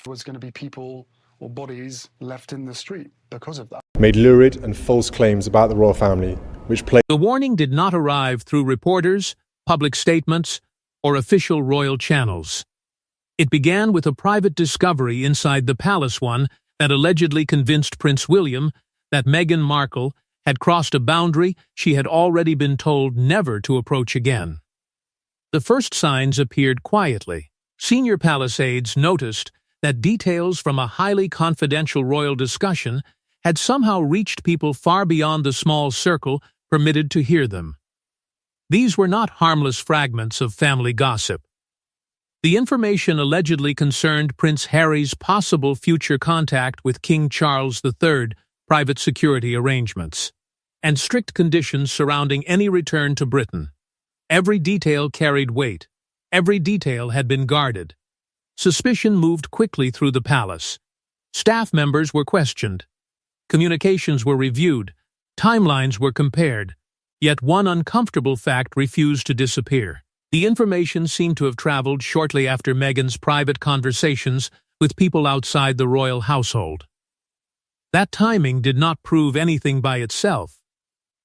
There was going to be people or bodies left in the street because of that. Made lurid and false claims about the royal family, which played. The warning did not arrive through reporters, public statements, or official royal channels. It began with a private discovery inside the palace one that allegedly convinced Prince William that Meghan Markle had crossed a boundary she had already been told never to approach again. The first signs appeared quietly. Senior palace aides noticed that details from a highly confidential royal discussion had somehow reached people far beyond the small circle permitted to hear them. These were not harmless fragments of family gossip. The information allegedly concerned Prince Harry's possible future contact with King Charles III, private security arrangements, and strict conditions surrounding any return to Britain. Every detail carried weight. Every detail had been guarded. Suspicion moved quickly through the palace. Staff members were questioned. Communications were reviewed. Timelines were compared. Yet one uncomfortable fact refused to disappear. The information seemed to have traveled shortly after Meghan's private conversations with people outside the royal household. That timing did not prove anything by itself,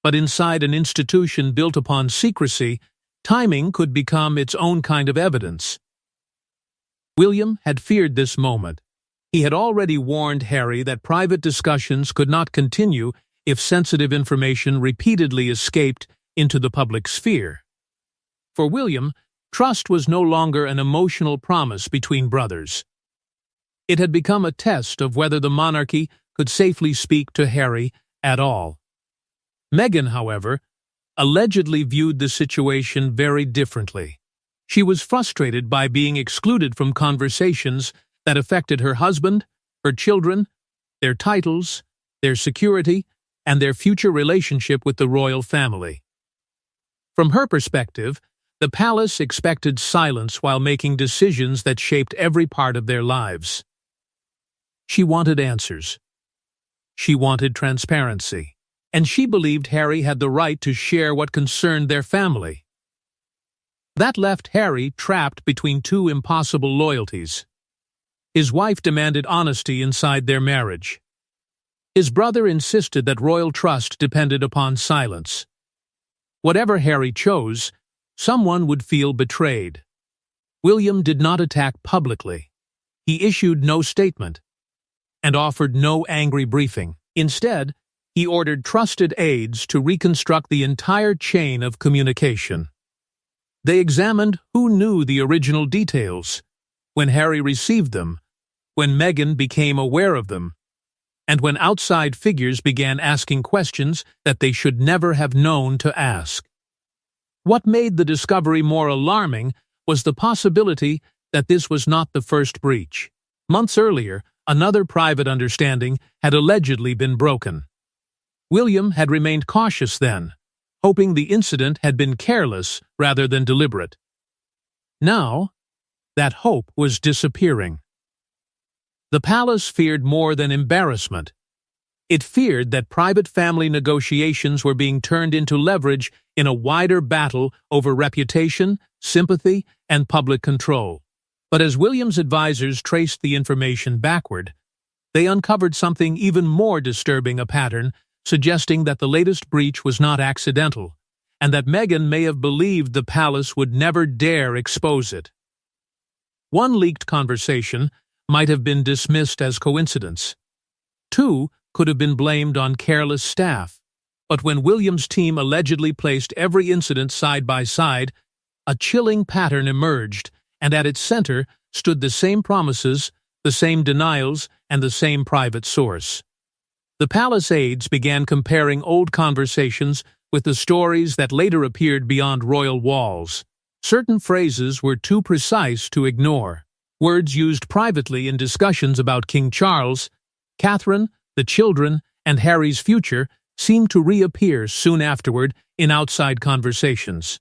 but inside an institution built upon secrecy, timing could become its own kind of evidence. William had feared this moment. He had already warned Harry that private discussions could not continue if sensitive information repeatedly escaped into the public sphere. For William, trust was no longer an emotional promise between brothers. It had become a test of whether the monarchy could safely speak to Harry at all. Meghan, however, allegedly viewed the situation very differently. She was frustrated by being excluded from conversations that affected her husband, her children, their titles, their security, and their future relationship with the royal family. From her perspective, the palace expected silence while making decisions that shaped every part of their lives. She wanted answers. She wanted transparency. And she believed Harry had the right to share what concerned their family. That left Harry trapped between two impossible loyalties. His wife demanded honesty inside their marriage. His brother insisted that royal trust depended upon silence. Whatever Harry chose, someone would feel betrayed. William did not attack publicly. He issued no statement and offered no angry briefing. Instead, he ordered trusted aides to reconstruct the entire chain of communication. They examined who knew the original details, when Harry received them, when Meghan became aware of them, and when outside figures began asking questions that they should never have known to ask. What made the discovery more alarming was the possibility that this was not the first breach. Months earlier, another private understanding had allegedly been broken. William had remained cautious then, hoping the incident had been careless rather than deliberate. Now, that hope was disappearing. The palace feared more than embarrassment. It feared that private family negotiations were being turned into leverage in a wider battle over reputation, sympathy, and public control. But as William's advisors traced the information backward, they uncovered something even more disturbing, a pattern suggesting that the latest breach was not accidental, and that Meghan may have believed the palace would never dare expose it. One leaked conversation might have been dismissed as coincidence. Two could have been blamed on careless staff. But when William's team allegedly placed every incident side by side, a chilling pattern emerged, and at its center stood the same promises, the same denials, and the same private source. The palace aides began comparing old conversations with the stories that later appeared beyond royal walls. Certain phrases were too precise to ignore. Words used privately in discussions about King Charles, Catherine, the children, and Harry's future seemed to reappear soon afterward in outside conversations.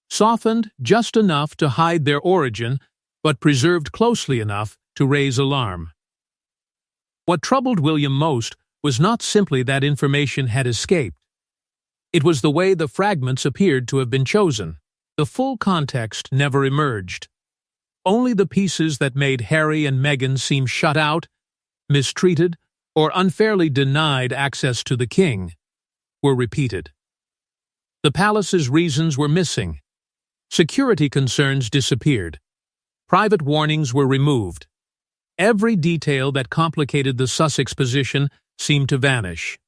Softened just enough to hide their origin, but preserved closely enough to raise alarm. What troubled William most was not simply that information had escaped. It was the way the fragments appeared to have been chosen. The full context never emerged. Only the pieces that made Harry and Meghan seem shut out, mistreated, or unfairly denied access to the king were repeated. The palace's reasons were missing. Security concerns disappeared. Private warnings were removed. Every detail that complicated the Sussex position seemed to vanish.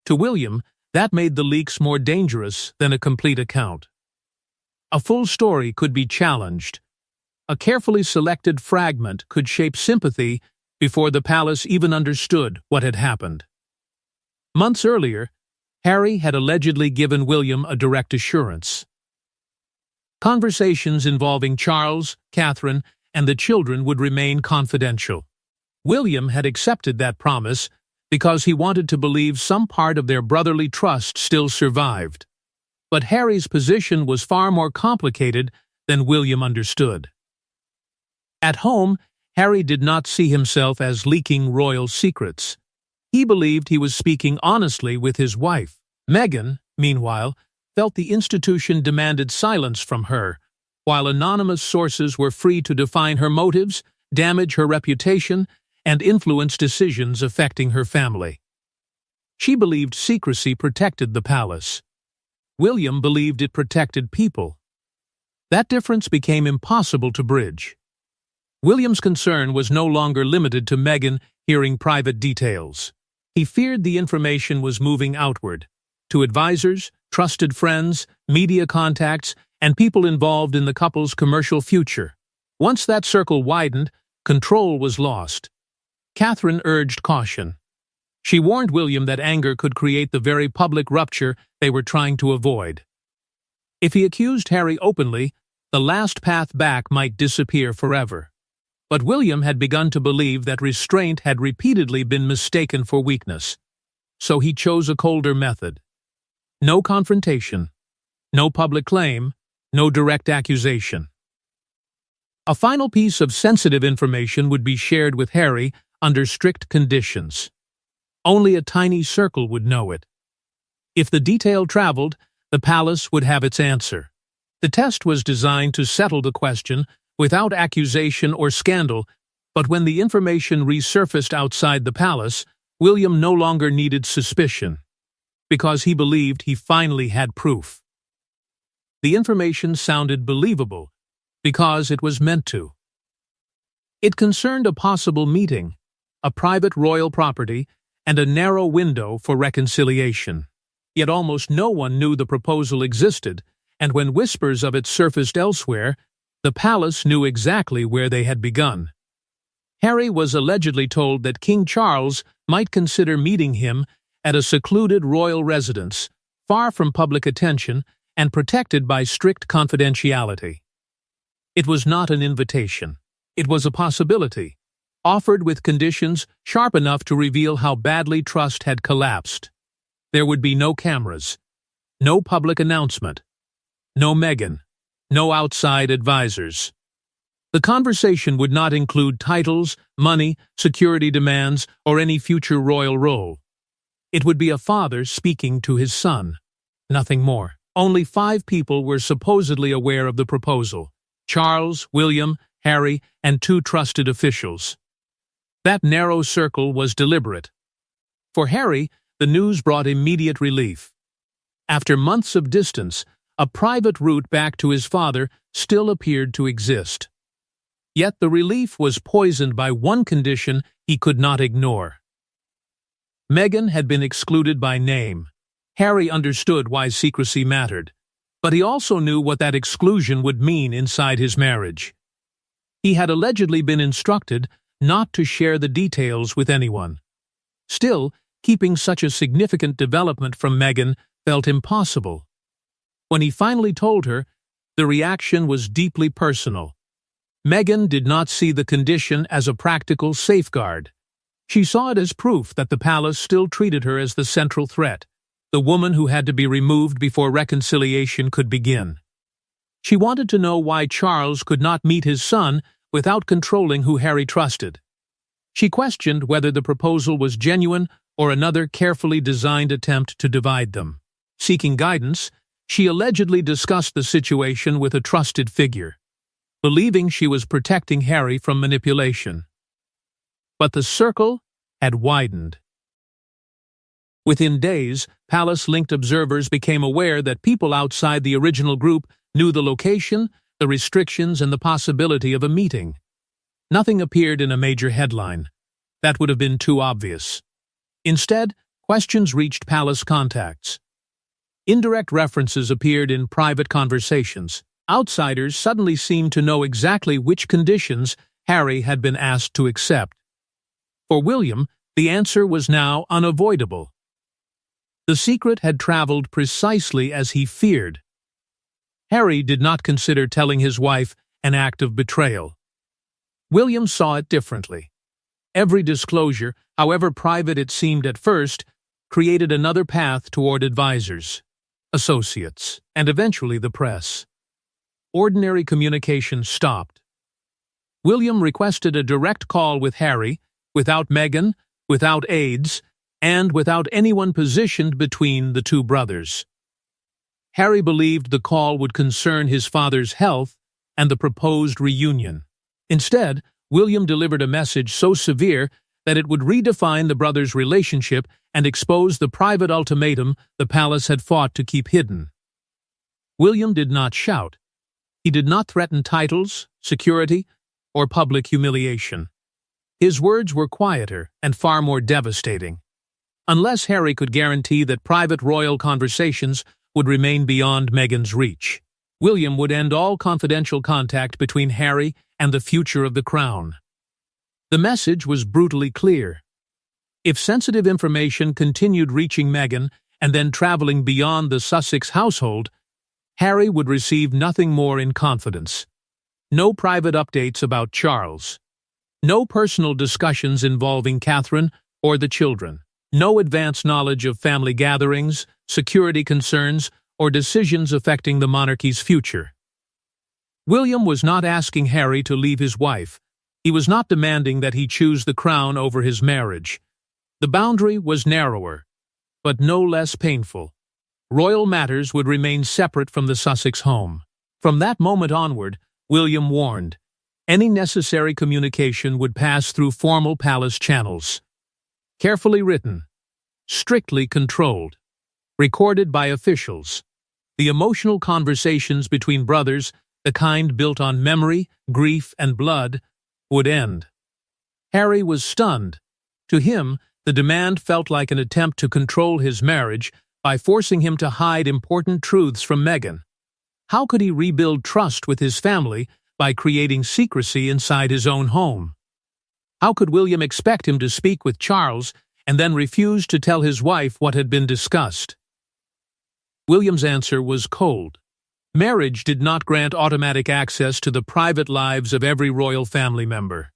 To William, that made the leaks more dangerous than a complete account. A full story could be challenged. A carefully selected fragment could shape sympathy before the palace even understood what had happened. Months earlier, Harry had allegedly given William a direct assurance. Conversations involving Charles, Catherine, and the children would remain confidential. William had accepted that promise because he wanted to believe some part of their brotherly trust still survived. But Harry's position was far more complicated than William understood. At home, Harry did not see himself as leaking royal secrets. He believed he was speaking honestly with his wife. Meghan, meanwhile, felt the institution demanded silence from her, while anonymous sources were free to define her motives, damage her reputation, and influence decisions affecting her family. She believed secrecy protected the palace. William believed it protected people. That difference became impossible to bridge. William's concern was no longer limited to Meghan hearing private details. He feared the information was moving outward, to advisors, trusted friends, media contacts, and people involved in the couple's commercial future. Once that circle widened, control was lost. Catherine urged caution. She warned William that anger could create the very public rupture they were trying to avoid. If he accused Harry openly, the last path back might disappear forever. But William had begun to believe that restraint had repeatedly been mistaken for weakness. So he chose a colder method. No confrontation, no public claim, no direct accusation. A final piece of sensitive information would be shared with Harry under strict conditions. Only a tiny circle would know it. If the detail traveled, the palace would have its answer. The test was designed to settle the question without accusation or scandal, but when the information resurfaced outside the palace, William no longer needed suspicion, because he believed he finally had proof. The information sounded believable, because it was meant to. It concerned a possible meeting, a private royal property, and a narrow window for reconciliation. Yet almost no one knew the proposal existed, and when whispers of it surfaced elsewhere, the palace knew exactly where they had begun. Harry was allegedly told that King Charles might consider meeting him at a secluded royal residence, far from public attention and protected by strict confidentiality. It was not an invitation. It was a possibility, offered with conditions sharp enough to reveal how badly trust had collapsed. There would be no cameras, no public announcement, no Meghan, no outside advisors. The conversation would not include titles, money, security demands, or any future royal role. It would be a father speaking to his son. Nothing more. Only 5 people were supposedly aware of the proposal: Charles, William, Harry, and 2 trusted officials. That narrow circle was deliberate. For Harry, the news brought immediate relief. After months of distance, a private route back to his father still appeared to exist. Yet the relief was poisoned by one condition he could not ignore. Meghan had been excluded by name. Harry understood why secrecy mattered, but he also knew what that exclusion would mean inside his marriage. He had allegedly been instructed not to share the details with anyone. Still, keeping such a significant development from Meghan felt impossible. When he finally told her, the reaction was deeply personal. Meghan did not see the condition as a practical safeguard. She saw it as proof that the palace still treated her as the central threat, the woman who had to be removed before reconciliation could begin. She wanted to know why Charles could not meet his son without controlling who Harry trusted. She questioned whether the proposal was genuine or another carefully designed attempt to divide them. Seeking guidance, she allegedly discussed the situation with a trusted figure. believing she was protecting Harry from manipulation. But the circle had widened. Within days, palace-linked observers became aware that people outside the original group knew the location, the restrictions, and the possibility of a meeting. Nothing appeared in a major headline. That would have been too obvious. Instead, questions reached palace contacts. Indirect references appeared in private conversations. Outsiders suddenly seemed to know exactly which conditions Harry had been asked to accept. For William, the answer was now unavoidable. The secret had traveled precisely as he feared. Harry did not consider telling his wife an act of betrayal. William saw it differently. Every disclosure, however private it seemed at first, created another path toward advisors, associates, and eventually the press. Ordinary communication stopped. William requested a direct call with Harry, without Meghan, without aides, and without anyone positioned between the two brothers. Harry believed the call would concern his father's health and the proposed reunion. Instead, William delivered a message so severe that it would redefine the brothers' relationship and expose the private ultimatum the palace had fought to keep hidden. William did not shout. He did not threaten titles, security, or public humiliation. His words were quieter and far more devastating. Unless Harry could guarantee that private royal conversations would remain beyond Meghan's reach, William would end all confidential contact between Harry and the future of the crown. The message was brutally clear. If sensitive information continued reaching Meghan and then traveling beyond the Sussex household, Harry would receive nothing more in confidence. No private updates about Charles. No personal discussions involving Catherine or the children. No advance knowledge of family gatherings, security concerns, or decisions affecting the monarchy's future. William was not asking Harry to leave his wife. He was not demanding that he choose the crown over his marriage. The boundary was narrower, but no less painful. Royal matters would remain separate from the Sussex home. From that moment onward, William warned, any necessary communication would pass through formal palace channels. Carefully written, strictly controlled, recorded by officials. The emotional conversations between brothers, the kind built on memory, grief, and blood, would end. Harry was stunned. To him, the demand felt like an attempt to control his marriage by forcing him to hide important truths from Meghan. How could he rebuild trust with his family by creating secrecy inside his own home? How could William expect him to speak with Charles and then refuse to tell his wife what had been discussed? William's answer was cold. Marriage did not grant automatic access to the private lives of every royal family member.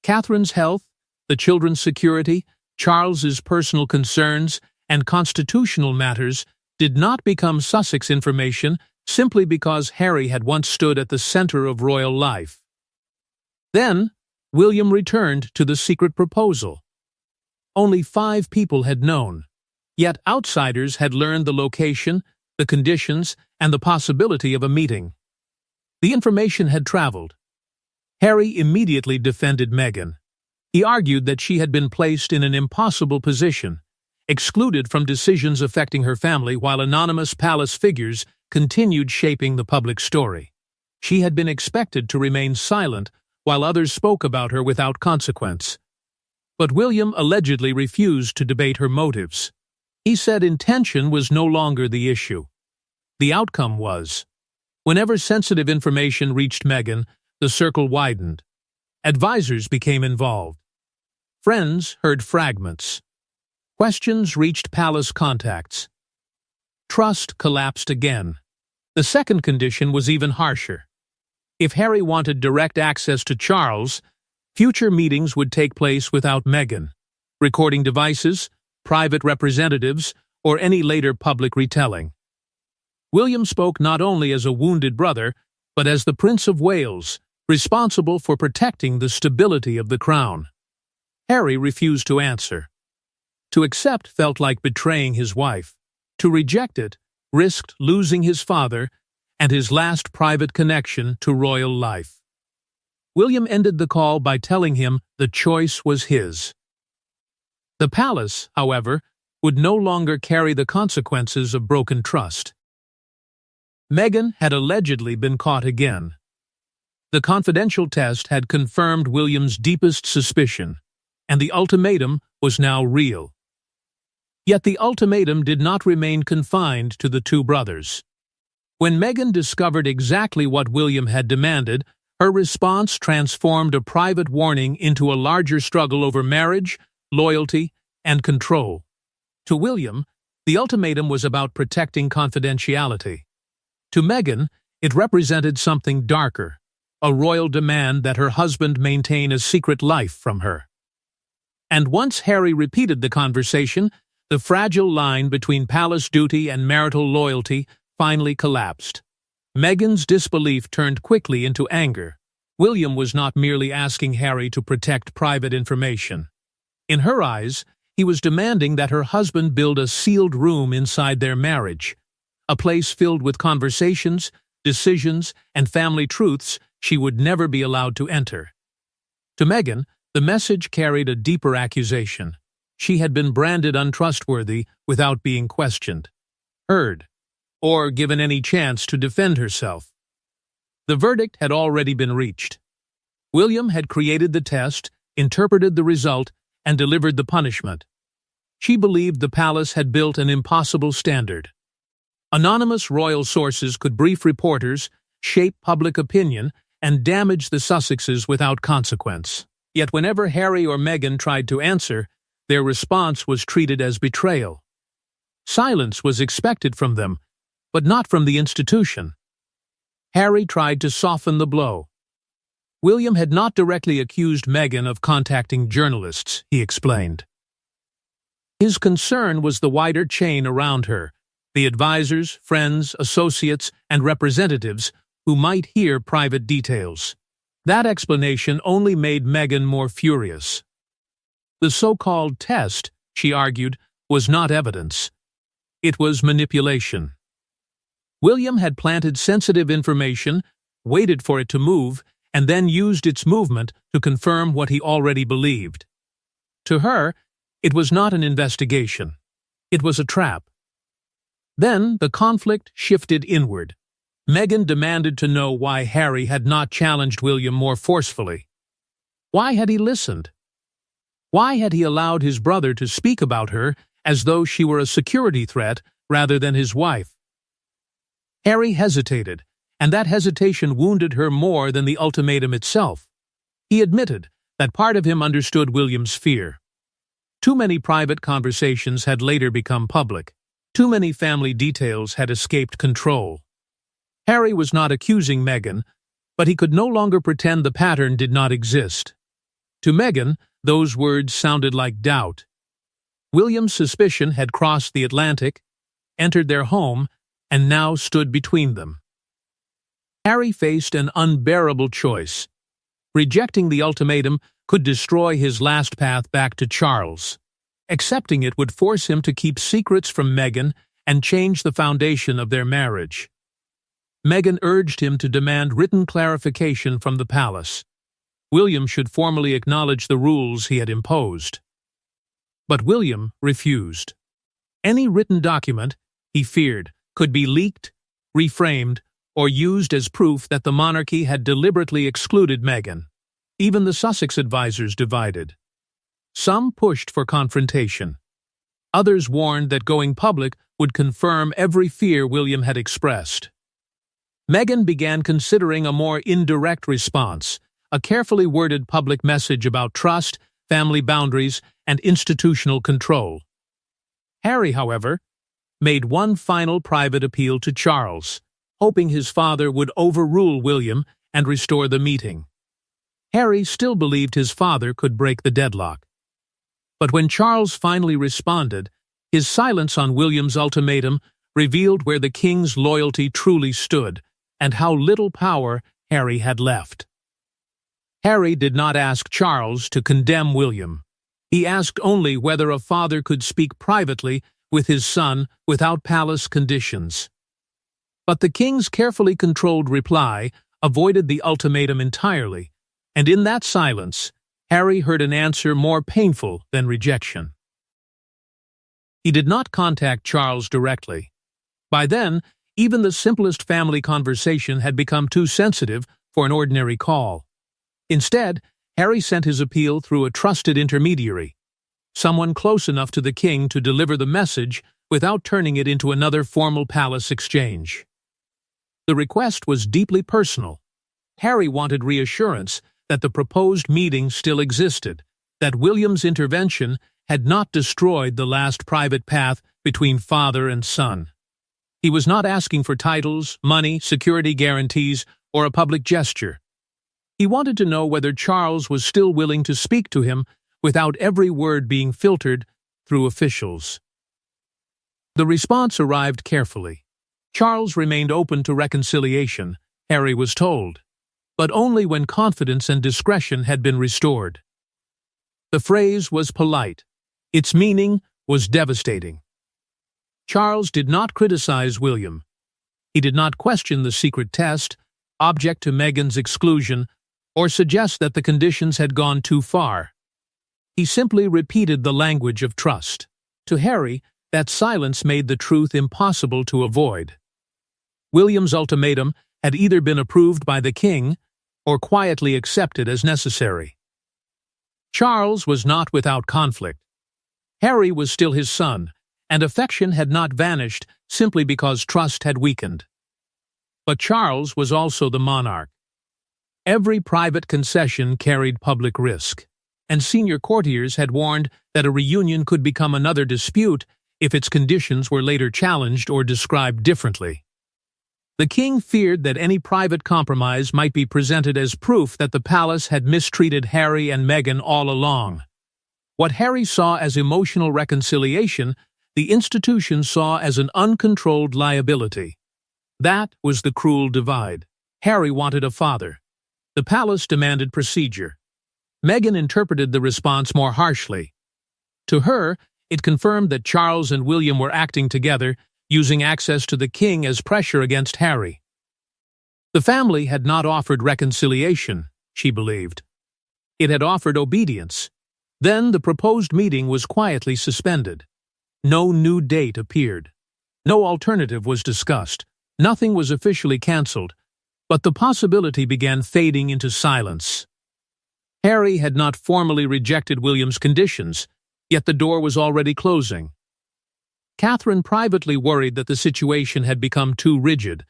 Catherine's health, the children's security, Charles's personal concerns, and constitutional matters did not become Sussex information simply because Harry had once stood at the center of royal life. Then, William returned to the secret proposal. Only 5 people had known, yet outsiders had learned the location, the conditions, and the possibility of a meeting. The information had traveled. Harry immediately defended Meghan. He argued that she had been placed in an impossible position, excluded from decisions affecting her family while anonymous palace figures continued shaping the public story. She had been expected to remain silent while others spoke about her without consequence. But William allegedly refused to debate her motives. He said intention was no longer the issue. The outcome was, whenever sensitive information reached Meghan, the circle widened. Advisors became involved. Friends heard fragments. Questions reached palace contacts. Trust collapsed again. The second condition was even harsher. If Harry wanted direct access to Charles, future meetings would take place without Meghan, recording devices, private representatives, or any later public retelling. William spoke not only as a wounded brother, but as the Prince of Wales, responsible for protecting the stability of the crown. Harry refused to answer. To accept felt like betraying his wife. To reject it risked losing his father and his last private connection to royal life. William ended the call by telling him the choice was his. The palace, however, would no longer carry the consequences of broken trust. Meghan had allegedly been caught again. The confidential test had confirmed William's deepest suspicion, and the ultimatum was now real. Yet the ultimatum did not remain confined to the two brothers. When Meghan discovered exactly what William had demanded, her response transformed a private warning into a larger struggle over marriage, loyalty, and control. To William, the ultimatum was about protecting confidentiality. To Meghan, it represented something darker, a royal demand that her husband maintain a secret life from her. And once Harry repeated the conversation, the fragile line between palace duty and marital loyalty finally collapsed. Meghan's disbelief turned quickly into anger. William was not merely asking Harry to protect private information. In her eyes, he was demanding that her husband build a sealed room inside their marriage, a place filled with conversations, decisions, and family truths she would never be allowed to enter. To Meghan, the message carried a deeper accusation. She had been branded untrustworthy without being questioned, heard, or given any chance to defend herself. The verdict had already been reached. William had created the test, interpreted the result, and delivered the punishment. She believed the palace had built an impossible standard. Anonymous royal sources could brief reporters, shape public opinion, and damage the Sussexes without consequence. Yet whenever Harry or Meghan tried to answer, their response was treated as betrayal. Silence was expected from them, but not from the institution. Harry tried to soften the blow. William had not directly accused Meghan of contacting journalists, he explained. His concern was the wider chain around her, the advisors, friends, associates, and representatives who might hear private details. That explanation only made Meghan more furious. The so-called test, she argued, was not evidence. It was manipulation. William had planted sensitive information, waited for it to move, and then used its movement to confirm what he already believed. To her, it was not an investigation. It was a trap. Then the conflict shifted inward. Meghan demanded to know why Harry had not challenged William more forcefully. Why had he listened? Why had he allowed his brother to speak about her as though she were a security threat rather than his wife? Harry hesitated, and that hesitation wounded her more than the ultimatum itself. He admitted that part of him understood William's fear. Too many private conversations had later become public. Too many family details had escaped control. Harry was not accusing Meghan, but he could no longer pretend the pattern did not exist. To Meghan, those words sounded like doubt. William's suspicion had crossed the Atlantic, entered their home, and now stood between them. Harry faced an unbearable choice. Rejecting the ultimatum could destroy his last path back to Charles. Accepting it would force him to keep secrets from Meghan and change the foundation of their marriage. Meghan urged him to demand written clarification from the palace. William should formally acknowledge the rules he had imposed. But William refused. Any written document, he feared, could be leaked, reframed, or used as proof that the monarchy had deliberately excluded Meghan. Even the Sussex advisers divided. Some pushed for confrontation. Others warned that going public would confirm every fear William had expressed. Meghan began considering a more indirect response, a carefully worded public message about trust, family boundaries, and institutional control. Harry, however, made one final private appeal to Charles, hoping his father would overrule William and restore the meeting. Harry still believed his father could break the deadlock. But when Charles finally responded, his silence on William's ultimatum revealed where the king's loyalty truly stood and how little power Harry had left. Harry did not ask Charles to condemn William. He asked only whether a father could speak privately with his son without palace conditions. But the king's carefully controlled reply avoided the ultimatum entirely, and in that silence, Harry heard an answer more painful than rejection. He did not contact Charles directly. By then, even the simplest family conversation had become too sensitive for an ordinary call. Instead, Harry sent his appeal through a trusted intermediary, someone close enough to the king to deliver the message without turning it into another formal palace exchange. The request was deeply personal. Harry wanted reassurance that the proposed meeting still existed, that William's intervention had not destroyed the last private path between father and son. He was not asking for titles, money, security guarantees, or a public gesture. He wanted to know whether Charles was still willing to speak to him without every word being filtered through officials. The response arrived carefully. Charles remained open to reconciliation, Harry was told, but only when confidence and discretion had been restored. The phrase was polite. Its meaning was devastating. Charles did not criticize William. He did not question the secret test, object to Meghan's exclusion, or suggest that the conditions had gone too far. He simply repeated the language of trust. To Harry, that silence made the truth impossible to avoid. William's ultimatum had either been approved by the king or quietly accepted as necessary. Charles was not without conflict. Harry was still his son, and affection had not vanished simply because trust had weakened. But Charles was also the monarch. Every private concession carried public risk, and senior courtiers had warned that a reunion could become another dispute if its conditions were later challenged or described differently. The king feared that any private compromise might be presented as proof that the palace had mistreated Harry and Meghan all along. What Harry saw as emotional reconciliation, the institution saw as an uncontrolled liability. That was the cruel divide. Harry wanted a father. The palace demanded procedure. Meghan interpreted the response more harshly. To her, it confirmed that Charles and William were acting together, using access to the king as pressure against Harry. The family had not offered reconciliation, she believed. It had offered obedience. Then the proposed meeting was quietly suspended. No new date appeared. No alternative was discussed. Nothing was officially cancelled, but the possibility began fading into silence. Harry had not formally rejected William's conditions, yet the door was already closing. Catherine privately worried that the situation had become too rigid,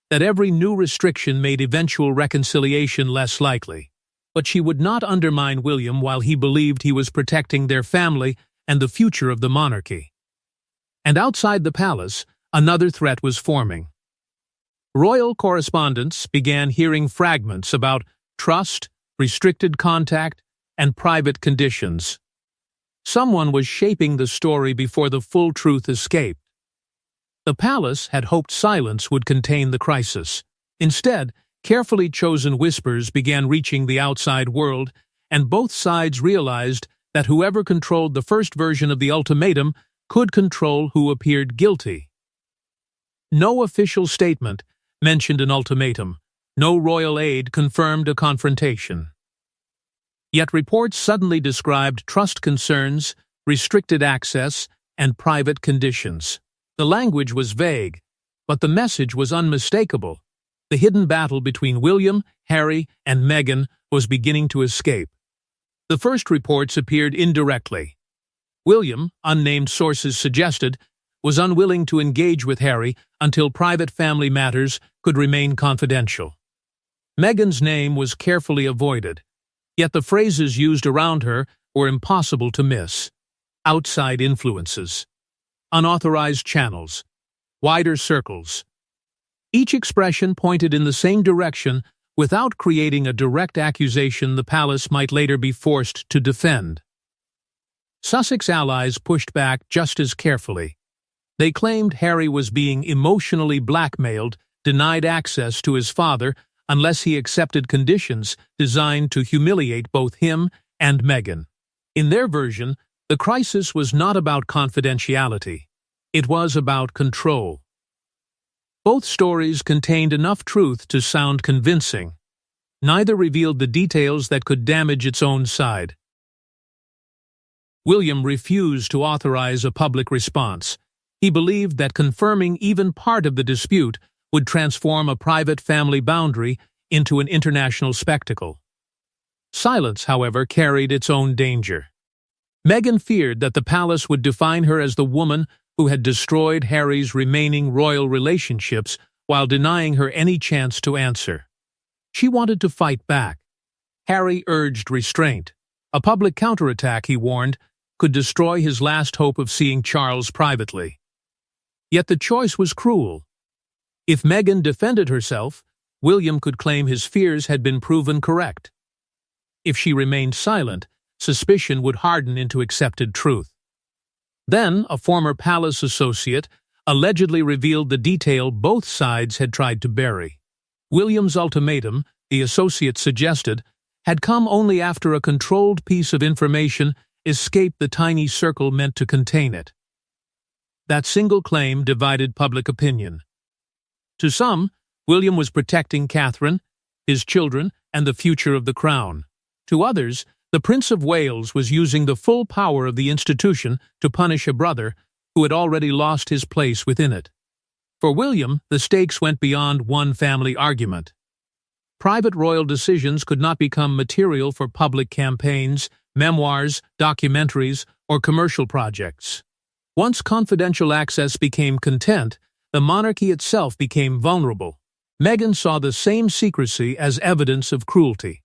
that every new restriction made eventual reconciliation less likely. But she would not undermine William while he believed he was protecting their family and the future of the monarchy. And outside the palace, another threat was forming. Royal correspondents began hearing fragments about trust, restricted contact, and private conditions. Someone was shaping the story before the full truth escaped. The palace had hoped silence would contain the crisis. Instead, carefully chosen whispers began reaching the outside world, and both sides realized that whoever controlled the first version of the ultimatum could control who appeared guilty. No official statement mentioned an ultimatum. No royal aide confirmed a confrontation. Yet reports suddenly described trust concerns, restricted access, and private conditions. The language was vague, but the message was unmistakable. The hidden battle between William, Harry, and Meghan was beginning to escape. The first reports appeared indirectly. William, unnamed sources suggested, was unwilling to engage with Harry until private family matters could remain confidential. Meghan's name was carefully avoided, yet the phrases used around her were impossible to miss. Outside influences, unauthorized channels, wider circles. Each expression pointed in the same direction without creating a direct accusation the palace might later be forced to defend. Sussex allies pushed back just as carefully. They claimed Harry was being emotionally blackmailed, denied access to his father unless he accepted conditions designed to humiliate both him and Meghan. In their version, the crisis was not about confidentiality. It was about control. Both stories contained enough truth to sound convincing. Neither revealed the details that could damage its own side. William refused to authorize a public response. He believed that confirming even part of the dispute would transform a private family boundary into an international spectacle. Silence, however, carried its own danger. Meghan feared that the palace would define her as the woman who had destroyed Harry's remaining royal relationships while denying her any chance to answer. She wanted to fight back. Harry urged restraint. A public counterattack, he warned, could destroy his last hope of seeing Charles privately. Yet the choice was cruel. If Meghan defended herself, William could claim his fears had been proven correct. If she remained silent, suspicion would harden into accepted truth. Then, a former palace associate allegedly revealed the detail both sides had tried to bury. William's ultimatum, the associate suggested, had come only after a controlled piece of information escaped the tiny circle meant to contain it. That single claim divided public opinion. To some, William was protecting Catherine, his children, and the future of the crown. To others, the Prince of Wales was using the full power of the institution to punish a brother who had already lost his place within it. For William, the stakes went beyond one family argument. Private royal decisions could not become material for public campaigns, memoirs, documentaries, or commercial projects. Once confidential access became content, the monarchy itself became vulnerable. Meghan saw the same secrecy as evidence of cruelty.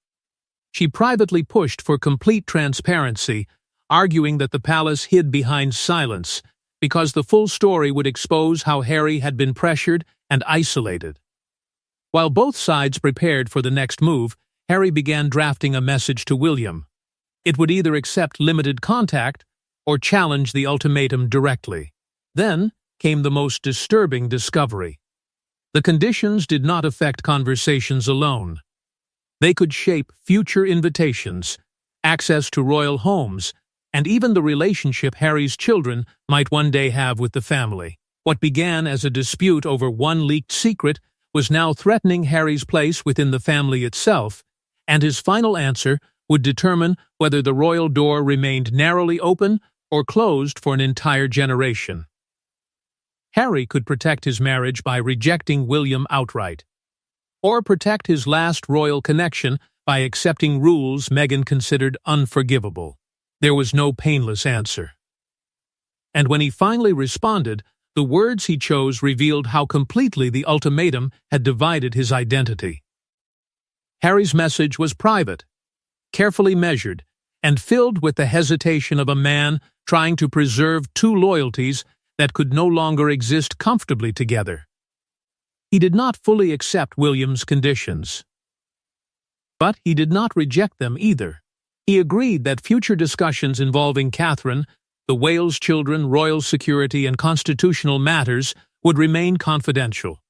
She privately pushed for complete transparency, arguing that the palace hid behind silence because the full story would expose how Harry had been pressured and isolated. While both sides prepared for the next move, Harry began drafting a message to William. It would either accept limited contact or challenge the ultimatum directly. Then came the most disturbing discovery. The conditions did not affect conversations alone. They could shape future invitations, access to royal homes, and even the relationship Harry's children might one day have with the family. What began as a dispute over one leaked secret was now threatening Harry's place within the family itself, and his final answer would determine whether the royal door remained narrowly open or closed for an entire generation. Harry could protect his marriage by rejecting William outright, or protect his last royal connection by accepting rules Meghan considered unforgivable. There was no painless answer. And when he finally responded, the words he chose revealed how completely the ultimatum had divided his identity. Harry's message was private, carefully measured, and filled with the hesitation of a man trying to preserve two loyalties that could no longer exist comfortably together. He did not fully accept William's conditions. But he did not reject them either. He agreed that future discussions involving Catherine, the Wales children, royal security, and constitutional matters would remain confidential.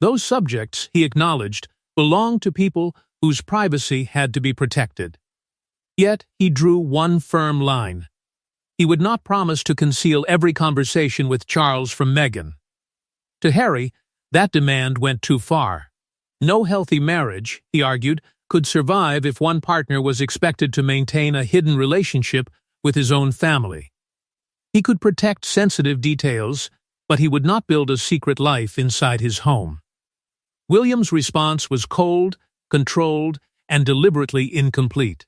Those subjects, he acknowledged, belonged to people whose privacy had to be protected. Yet he drew one firm line. He would not promise to conceal every conversation with Charles from Meghan. To Harry, that demand went too far. No healthy marriage, he argued, could survive if one partner was expected to maintain a hidden relationship with his own family. He could protect sensitive details, but he would not build a secret life inside his home. William's response was cold, controlled, and deliberately incomplete.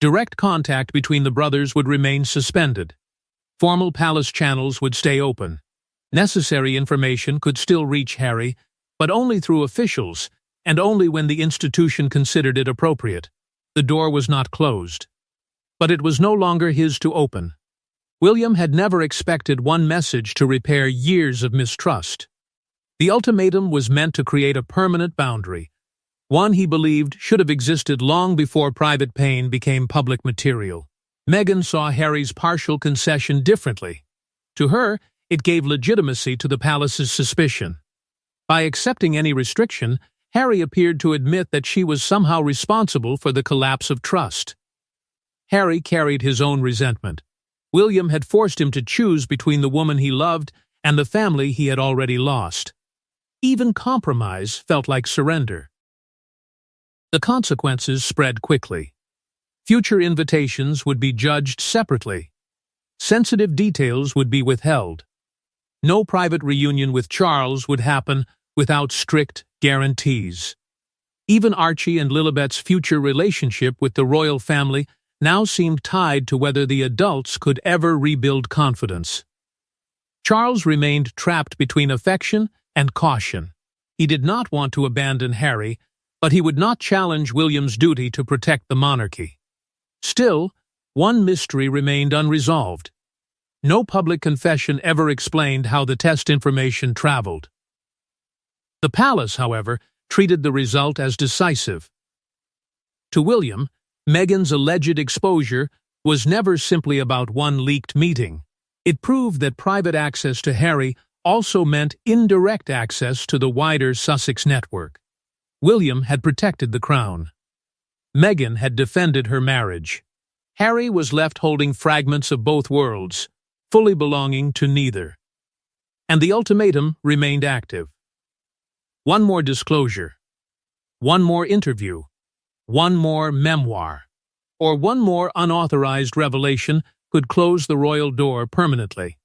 Direct contact between the brothers would remain suspended. Formal palace channels would stay open. Necessary information could still reach Harry, but only through officials, and only when the institution considered it appropriate. The door was not closed. But it was no longer his to open. William had never expected one message to repair years of mistrust. The ultimatum was meant to create a permanent boundary, one he believed should have existed long before private pain became public material. Meghan saw Harry's partial concession differently. To her, it gave legitimacy to the palace's suspicion. By accepting any restriction, Harry appeared to admit that she was somehow responsible for the collapse of trust. Harry carried his own resentment. William had forced him to choose between the woman he loved and the family he had already lost. Even compromise felt like surrender. The consequences spread quickly. Future invitations would be judged separately. Sensitive details would be withheld. No private reunion with Charles would happen without strict guarantees. Even Archie and Lilibet's future relationship with the royal family now seemed tied to whether the adults could ever rebuild confidence. Charles remained trapped between affection and caution. He did not want to abandon Harry, but he would not challenge William's duty to protect the monarchy. Still, one mystery remained unresolved. No public confession ever explained how the test information traveled. The palace, however, treated the result as decisive. To William, Meghan's alleged exposure was never simply about one leaked meeting. It proved that private access to Harry also meant indirect access to the wider Sussex network. William had protected the crown. Meghan had defended her marriage. Harry was left holding fragments of both worlds, fully belonging to neither. And the ultimatum remained active. One more disclosure, one more interview, one more memoir, or one more unauthorized revelation could close the royal door permanently.